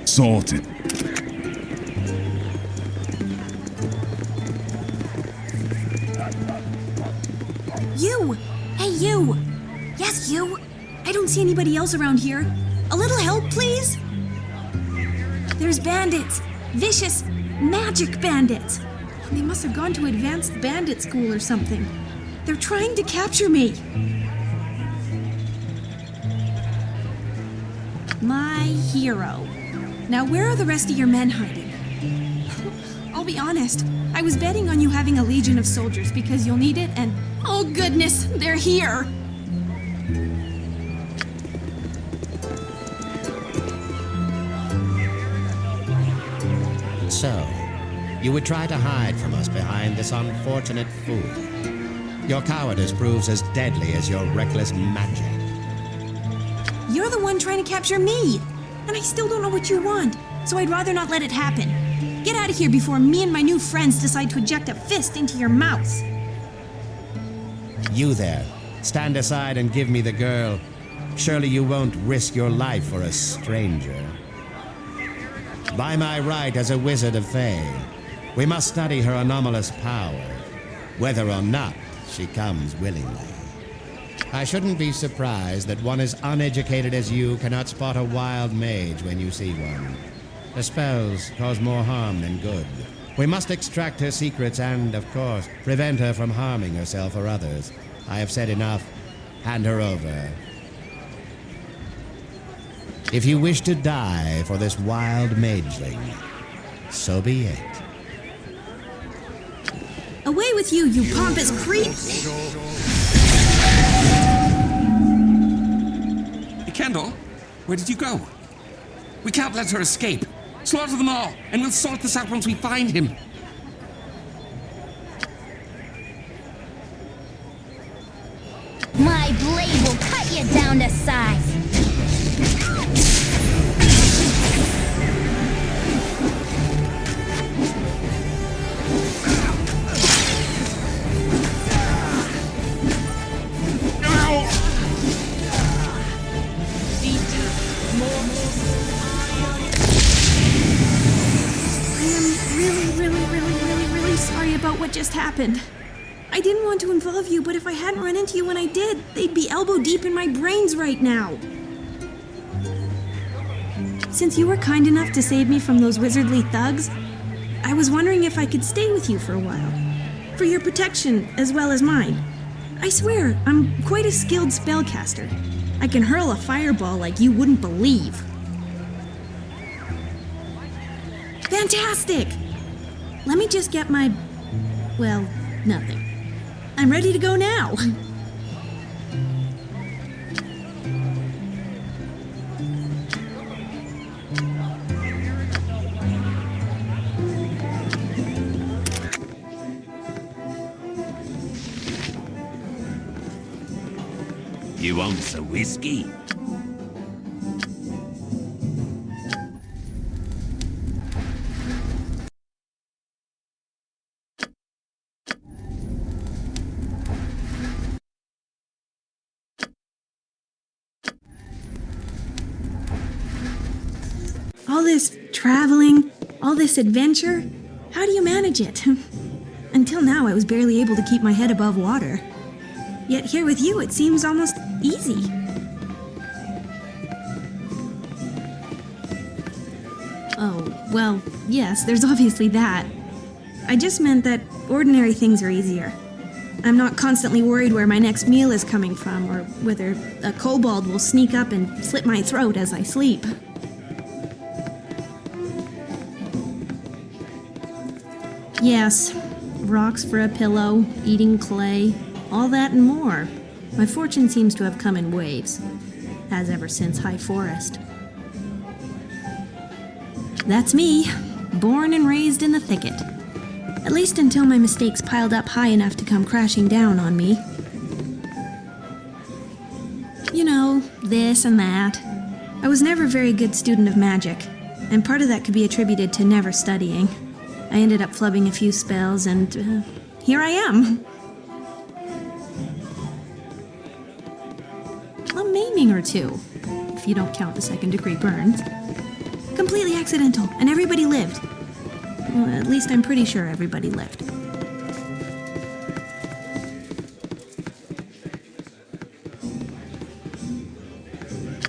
Sorted. You! Hey, you! Yes, you! I don't see anybody else around here. A little help, please? There's bandits. Vicious, magic bandits. They must have gone to advanced bandit school or something. They're trying to capture me. My hero. Now, where are the rest of your men hiding? I'll be honest. I was betting on you having a legion of soldiers because you'll need it, and oh goodness, they're here! So, you would try to hide from us behind this unfortunate fool. Your cowardice proves as deadly as your reckless magic. You're the one trying to capture me! And I still don't know what you want, so I'd rather not let it happen. Get out of here before me and my new friends decide to eject a fist into your mouth. You there, stand aside and give me the girl. Surely you won't risk your life for a stranger. By my right as a wizard of Fae, we must study her anomalous power, whether or not she comes willingly. I shouldn't be surprised that one as uneducated as you cannot spot a wild mage when you see one. Her spells cause more harm than good. We must extract her secrets and, of course, prevent her from harming herself or others. I have said enough. Hand her over. If you wish to die for this wild mageling, so be it. Away with you, you pompous creep! Kendall, where did you go? We can't let her escape. Slaughter them all, and we'll sort this out once we find him. My blade will cut you down to size. About what just happened. I didn't want to involve you, but if I hadn't run into you when I did, they'd be elbow deep in my brains right now. Since you were kind enough to save me from those wizardly thugs, I was wondering if I could stay with you for a while. For your protection as well as mine. I swear, I'm quite a skilled spellcaster. I can hurl a fireball like you wouldn't believe. Fantastic! Let me just get my... well, nothing. I'm ready to go now. You want some whiskey? All this traveling, all this adventure, how do you manage it? Until now, I was barely able to keep my head above water. Yet here with you, it seems almost easy. Oh, well, yes, there's obviously that. I just meant that ordinary things are easier. I'm not constantly worried where my next meal is coming from, or whether a kobold will sneak up and slit my throat as I sleep. Yes, rocks for a pillow, eating clay, all that and more. My fortune seems to have come in waves, as ever since High Forest. That's me, born and raised in the thicket. At least until my mistakes piled up high enough to come crashing down on me. You know, this and that. I was never a very good student of magic, and part of that could be attributed to never studying. I ended up flubbing a few spells, and here I am. A maiming or two, if you don't count the second-degree burns. Completely accidental, and everybody lived. Well, at least I'm pretty sure everybody lived.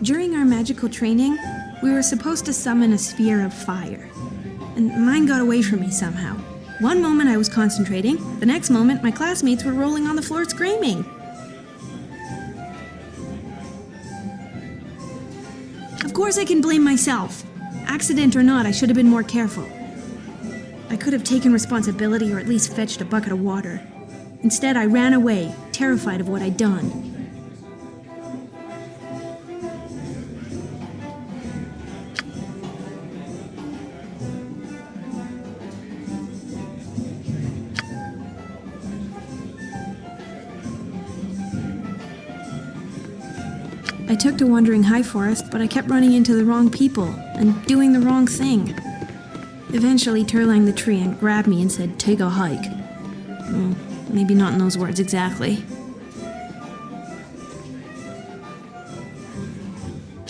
During our magical training, we were supposed to summon a sphere of fire. And mine got away from me somehow. One moment I was concentrating, the next moment my classmates were rolling on the floor screaming. Of course I can blame myself. Accident or not, I should have been more careful. I could have taken responsibility or at least fetched a bucket of water. Instead, I ran away, terrified of what I'd done. I took to wandering High Forest, but I kept running into the wrong people and doing the wrong thing. Eventually, Turlang the tree ant grabbed me and said, "Take a hike." Well, maybe not in those words exactly.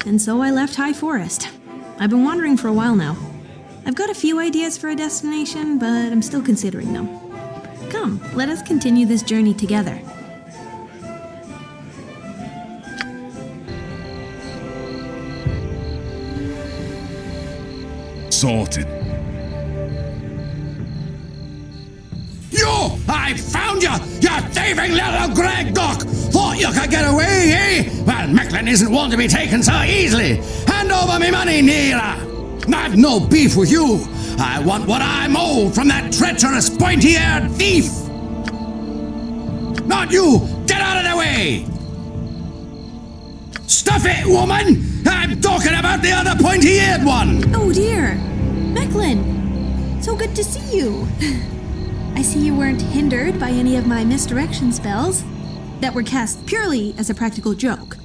And so I left High Forest. I've been wandering for a while now. I've got a few ideas for a destination, but I'm still considering them. Come, let us continue this journey together. Sorted. You! I found you! You thieving little grey gawk! Thought you could get away, eh? Well, Mechlin isn't one to be taken so easily. Hand over me money, Neera! I've no beef with you. I want what I'm owed from that treacherous, pointy-eared thief! Not you! Get out of the way! Stuff it, woman! I'm talking about the other pointy-eared one! Oh dear! Mechlin! So good to see you! I see you weren't hindered by any of my misdirection spells that were cast purely as a practical joke.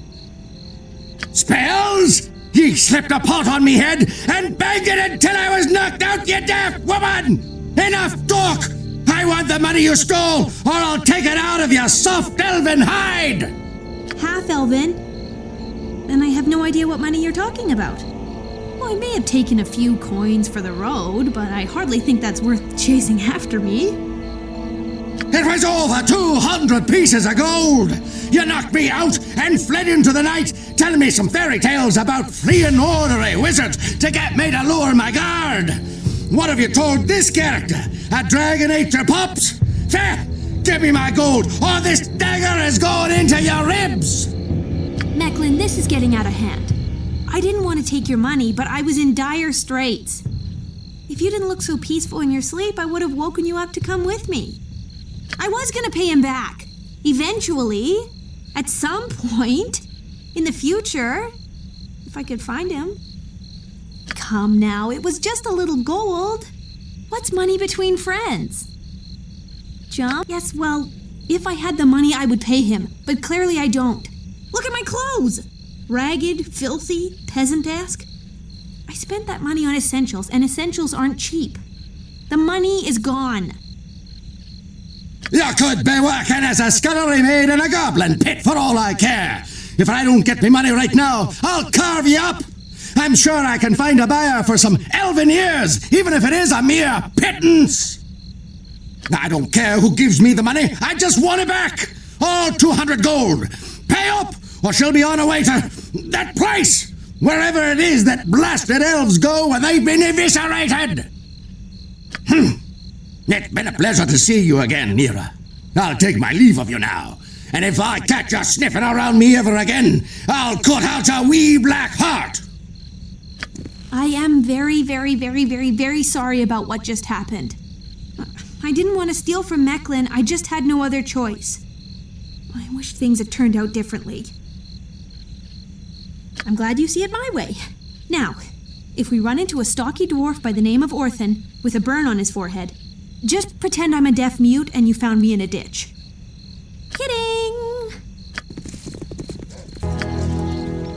Spells? Ye slipped a pot on me head and banged it until I was knocked out, you daft woman! Enough talk! I want the money you stole, or I'll take it out of your soft elven hide! Half elven? Then I have no idea what money you're talking about. Well, I may have taken a few coins for the road, but I hardly think that's worth chasing after me. It was over 200 pieces of gold! You knocked me out and fled into the night, telling me some fairy tales about fleeing ordinary wizards to get me to lower my guard. What have you told this character? A dragon ate your pups? Fair! Give me my gold, or this dagger is going into your ribs! Mechlin, this is getting out of hand. I didn't want to take your money, but I was in dire straits. If you didn't look so peaceful in your sleep, I would have woken you up to come with me. I was going to pay him back. Eventually. At some point. In the future. If I could find him. Come now, it was just a little gold. What's money between friends? Jump? Yes, well, if I had the money, I would pay him. But clearly I don't. Look at my clothes! Ragged, filthy, peasant-esque. I spent that money on essentials, and essentials aren't cheap. The money is gone. You could be working as a scullery maid in a goblin pit for all I care. If I don't get me money right now, I'll carve you up. I'm sure I can find a buyer for some elven ears, even if it is a mere pittance. I don't care who gives me the money, I just want it back. All 200 gold. Pay up, or she'll be on her way to that place, wherever it is that blasted elves go when they've been eviscerated. It's been a pleasure to see you again, Neera. I'll take my leave of you now, and if I catch you sniffing around me ever again, I'll cut out your wee black heart. I am very, very, very, very, very sorry about what just happened. I didn't want to steal from Mechlin, I just had no other choice. I wish things had turned out differently. I'm glad you see it my way. Now, if we run into a stocky dwarf by the name of Orthan with a burn on his forehead, just pretend I'm a deaf mute and you found me in a ditch. Kidding!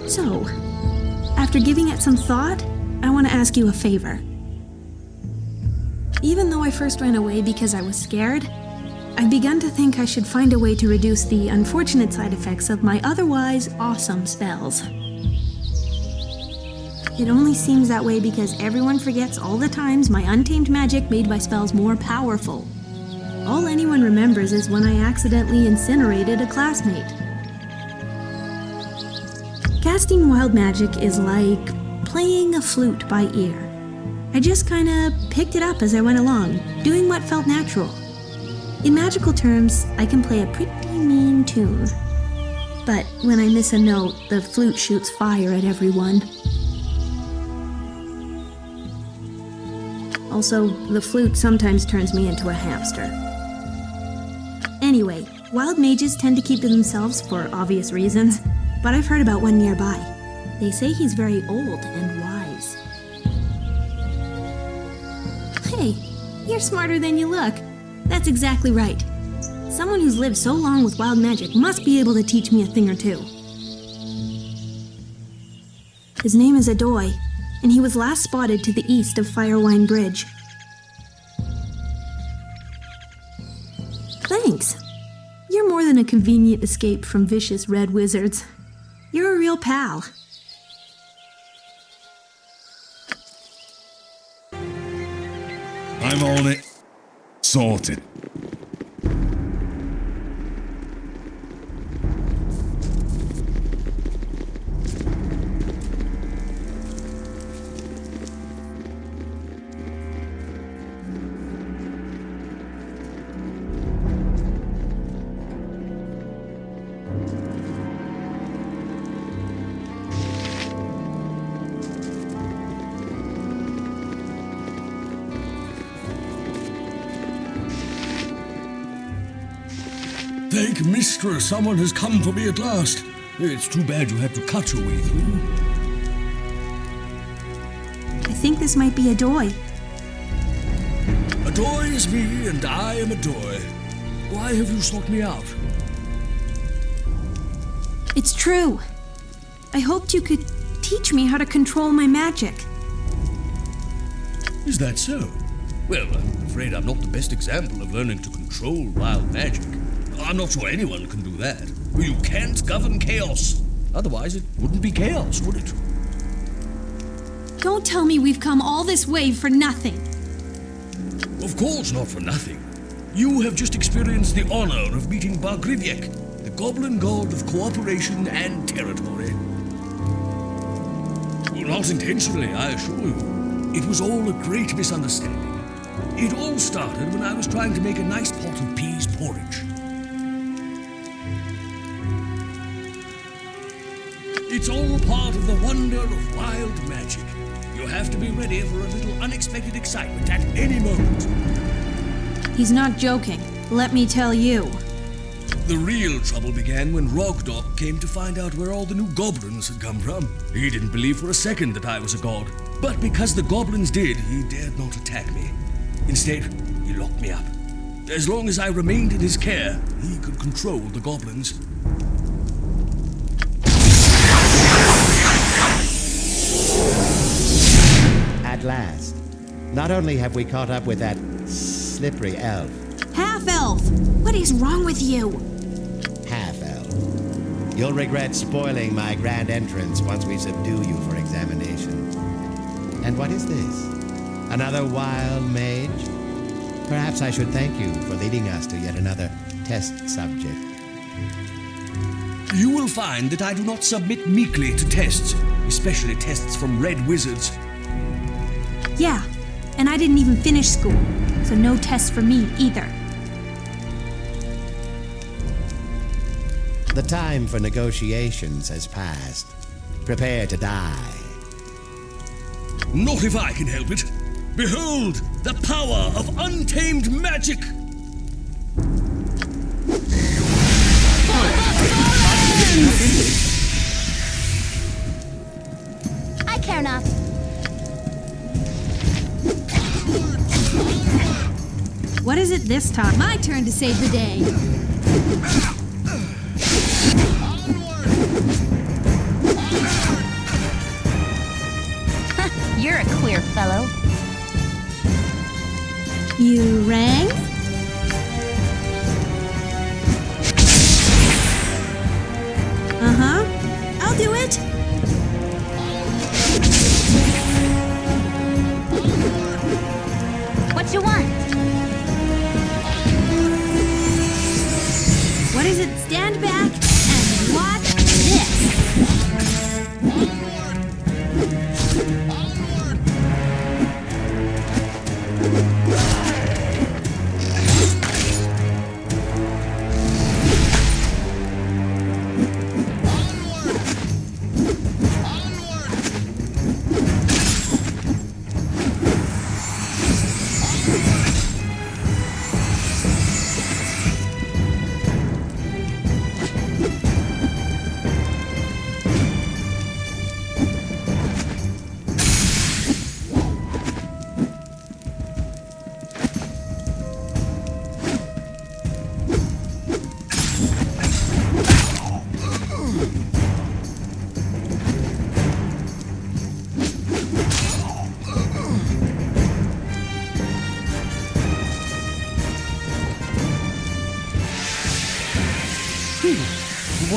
So, after giving it some thought, I want to ask you a favor. Even though I first ran away because I was scared, I've begun to think I should find a way to reduce the unfortunate side effects of my otherwise awesome spells. It only seems that way because everyone forgets all the times my untamed magic made my spells more powerful. All anyone remembers is when I accidentally incinerated a classmate. Casting wild magic is like playing a flute by ear. I just kinda picked it up as I went along, doing what felt natural. In magical terms, I can play a pretty mean tune. But when I miss a note, the flute shoots fire at everyone. Also, the flute sometimes turns me into a hamster. Anyway, wild mages tend to keep to themselves for obvious reasons, but I've heard about one nearby. They say he's very old and wise. Hey, you're smarter than you look. That's exactly right. Someone who's lived so long with wild magic must be able to teach me a thing or two. His name is Adoy, and he was last spotted to the east of Firewine Bridge. Thanks. You're more than a convenient escape from vicious red wizards. You're a real pal. I'm on it. Sorted. Thank Mistress, someone has come for me at last. It's too bad you had to cut your way through. I think this might be Adoy. Adoy is me, and I am Adoy. Why have you sought me out? It's true. I hoped you could teach me how to control my magic. Is that so? Well, I'm afraid I'm not the best example of learning to control wild magic. I'm not sure anyone can do that. You can't govern chaos. Otherwise, it wouldn't be chaos, would it? Don't tell me we've come all this way for nothing. Of course not for nothing. You have just experienced the honor of meeting Bargriviek, the goblin god of cooperation and territory. Well, not intentionally, I assure you. It was all a great misunderstanding. It all started when I was trying to make a nice pot of peas porridge. It's all part of the wonder of wild magic. You have to be ready for a little unexpected excitement at any moment. He's not joking, let me tell you. The real trouble began when Rogdok came to find out where all the new goblins had come from. He didn't believe for a second that I was a god. But because the goblins did, he dared not attack me. Instead, he locked me up. As long as I remained in his care, he could control the goblins. At last. Not only have we caught up with that slippery elf. Half-elf! What is wrong with you? Half-elf. You'll regret spoiling my grand entrance once we subdue you for examination. And what is this? Another wild mage? Perhaps I should thank you for leading us to yet another test subject. You will find that I do not submit meekly to tests, especially tests from red wizards. Yeah, and I didn't even finish school, so no tests for me either. The time for negotiations has passed. Prepare to die. Not if I can help it. Behold, the power of untamed magic! I care not. What is it this time? My turn to save the day. You're a queer fellow. You rang? Uh-huh. I'll do it.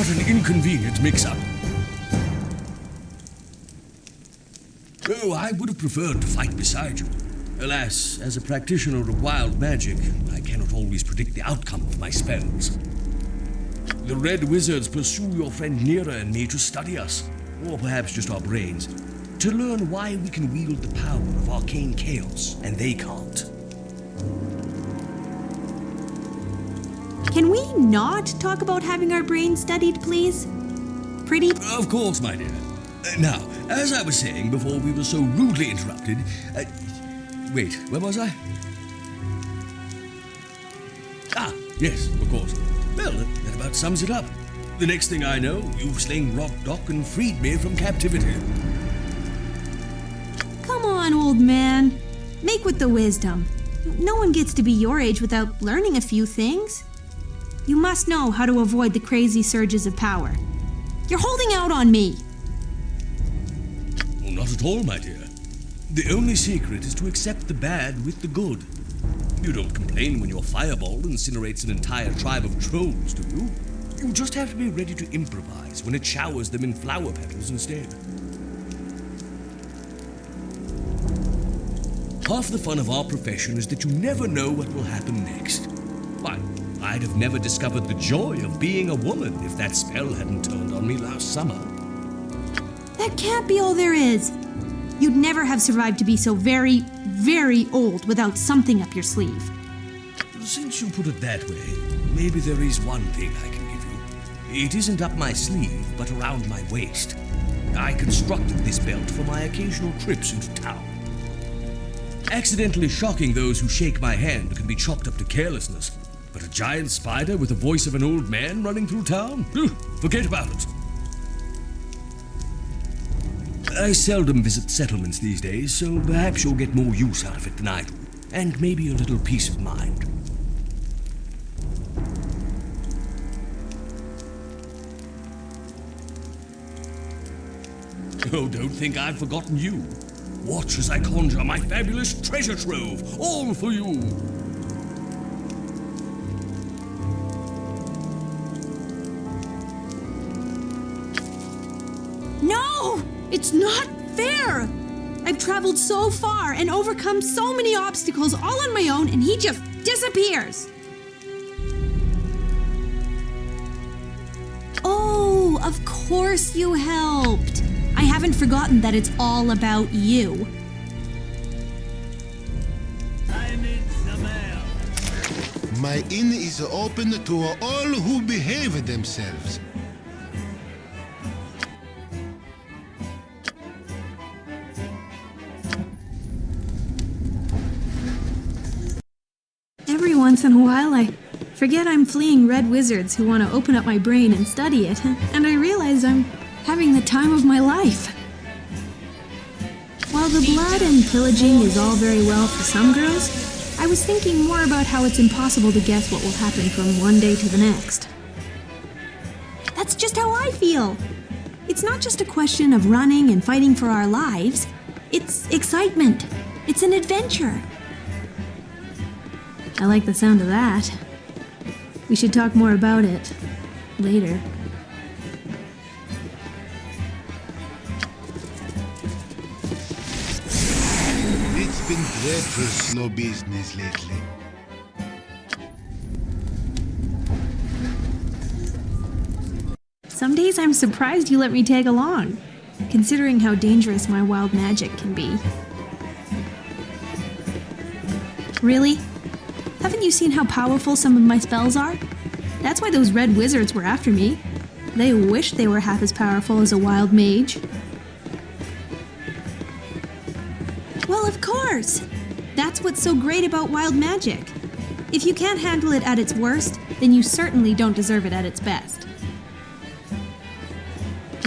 What an inconvenient mix-up. Oh, I would have preferred to fight beside you. Alas, as a practitioner of wild magic, I cannot always predict the outcome of my spells. The Red Wizards pursue your friend Neera and me to study us, or perhaps just our brains, to learn why we can wield the power of arcane chaos, and they can't. Can we not talk about having our brains studied, please? Pretty. Of course, my dear. Now, as I was saying before we were so rudely interrupted, wait, where was I? Ah, yes, of course. Well, that about sums it up. The next thing I know, you've slain Rock Dock and freed me from captivity. Come on, old man. Make with the wisdom. No one gets to be your age without learning a few things. You must know how to avoid the crazy surges of power. You're holding out on me. Oh, not at all, my dear. The only secret is to accept the bad with the good. You don't complain when your fireball incinerates an entire tribe of trolls, do you? You just have to be ready to improvise when it showers them in flower petals instead. Half the fun of our profession is that you never know what will happen next. Why, I'd have never discovered the joy of being a woman if that spell hadn't turned on me last summer. That can't be all there is. You'd never have survived to be so very, very old without something up your sleeve. Since you put it that way, maybe there is one thing I can give you. It isn't up my sleeve, but around my waist. I constructed this belt for my occasional trips into town. Accidentally shocking those who shake my hand can be chalked up to carelessness, but a giant spider with the voice of an old man running through town? Forget about it. I seldom visit settlements these days, so perhaps you'll get more use out of it than I do, and maybe a little peace of mind. Oh, don't think I've forgotten you. Watch as I conjure my fabulous treasure trove, all for you. No! It's not fair! I've traveled so far and overcome so many obstacles all on my own, and he just disappears. Oh, of course you helped. I haven't forgotten that it's all about you. My inn is open to all who behave themselves. Every once in a while, I forget I'm fleeing red wizards who want to open up my brain and study it, and I realize I'm having the time of my life. While the blood and pillaging is all very well for some girls, I was thinking more about how it's impossible to guess what will happen from one day to the next. That's just how I feel. It's not just a question of running and fighting for our lives. It's excitement. It's an adventure. I like the sound of that. We should talk more about it later. It's been dreadful slow business lately. Some days I'm surprised you let me tag along, considering how dangerous my wild magic can be. Really? Haven't you seen how powerful some of my spells are? That's why those red wizards were after me. They wish they were half as powerful as a wild mage. Well, of course! That's what's so great about wild magic. If you can't handle it at its worst, then you certainly don't deserve it at its best.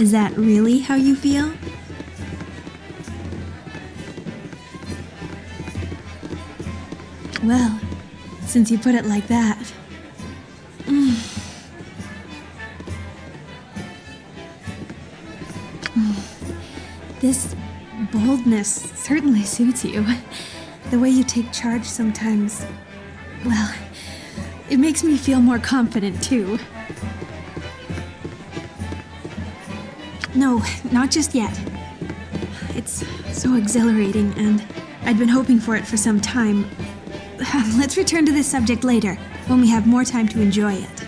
Is that really how you feel? Well, since you put it like that. This boldness certainly suits you. The way you take charge sometimes, well, it makes me feel more confident too. No, not just yet. It's so exhilarating, and I'd been hoping for it for some time. Let's return to this subject later, when we have more time to enjoy it.